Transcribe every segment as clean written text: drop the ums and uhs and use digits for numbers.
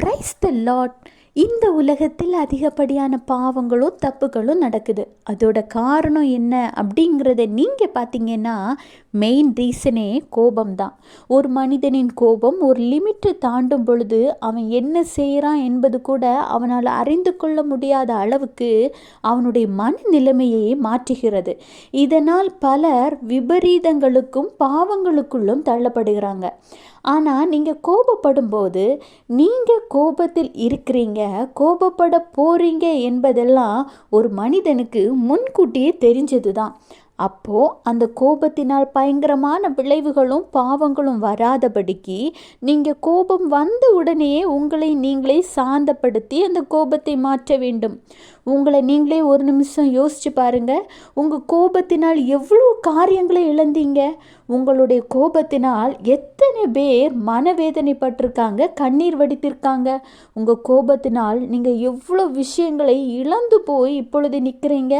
Christ த Lord. இந்த உலகத்தில் அதிகப்படியான பாவங்களும் தப்புகளும் நடக்குது. அதோட காரணம் என்ன அப்படிங்கிறத நீங்கள் பார்த்தீங்கன்னா மெயின் ரீசனே கோபம்தான். ஒரு மனிதனின் கோபம் ஒரு லிமிட்டை தாண்டும் பொழுது அவன் என்ன செய்கிறான் என்பது கூட அவனால் அறிந்து கொள்ள முடியாத அளவுக்கு அவனுடைய மனநிலைமையை மாற்றுகிறது. இதனால் பலர் விபரீதங்களுக்கும் பாவங்களுக்குள்ளும் தள்ளப்படுகிறாங்க. ஆனால் நீங்கள் கோபப்படும் போது நீங்கள் கோபத்தில் இருக்கிறீங்க, கோபப்பட போகிறீங்க என்பதெல்லாம் ஒரு மனிதனுக்கு முன்கூட்டியே தெரிஞ்சது தான். அப்போது அந்த கோபத்தினால் பயங்கரமான விளைவுகளும் பாவங்களும் வராதபடிக்கு நீங்கள் கோபம் வந்த உடனே உங்களை நீங்களே சாந்தப்படுத்தி அந்த கோபத்தை மாற்ற வேண்டும். உங்களை நீங்களே ஒரு நிமிஷம் யோசிச்சு பாருங்கள். உங்கள் கோபத்தினால் எவ்வளோ காரியங்களை இழந்தீங்க. உங்களுடைய கோபத்தினால் எத்தனை பேர் மனவேதனைப்பட்டிருக்காங்க, கண்ணீர் வடித்திருக்காங்க. உங்கள் கோபத்தினால் நீங்கள் எவ்வளோ விஷயங்களை இழந்து போய் இப்பொழுது நிற்கிறீங்க.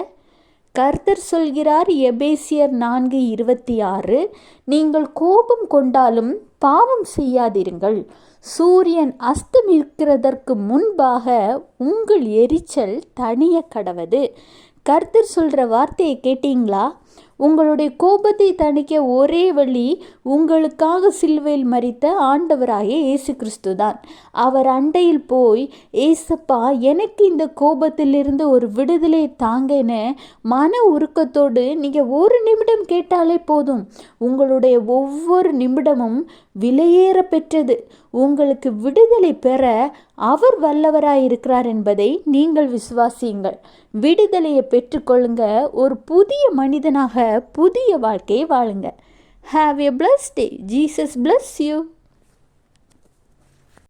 கர்த்தர் சொல்கிறார், எபேசியர் 4:26, நீங்கள் கோபம் கொண்டாலும் பாவம் செய்யாதிருங்கள். சூரியன் அஸ்தமிக்கிறதற்கு முன்பாக உங்கள் எரிச்சல் தணிய கடவது. கர்த்தர் சொல்கிற வார்த்தையை கேட்டீங்களா? உங்களுடைய கோபத்தை தணிக்க ஒரே வழி உங்களுக்காக சிலுவையில் மரித்த ஆண்டவராகிய இயேசு கிறிஸ்து தான். அவர் அண்டையில் போய், ஏசப்பா எனக்கு இந்த கோபத்திலிருந்து ஒரு விடுதலை தாங்கன்னு மன உருக்கத்தோடு நீங்கள் ஒரு நிமிடம் கேட்டாலே போதும். உங்களுடைய ஒவ்வொரு நிமிடமும் விலையேற பெற்றது. உங்களுக்கு விடுதலை பெற அவர் வல்லவராயிருக்கிறார் என்பதை நீங்கள் விசுவாசியுங்கள். விடுதலையை பெற்றுக்கொள்ளுங்க. ஒரு புதிய மனிதனாக புதிய வாழ்க்கையை வாழுங்க. Have a blessed day. Jesus bless you.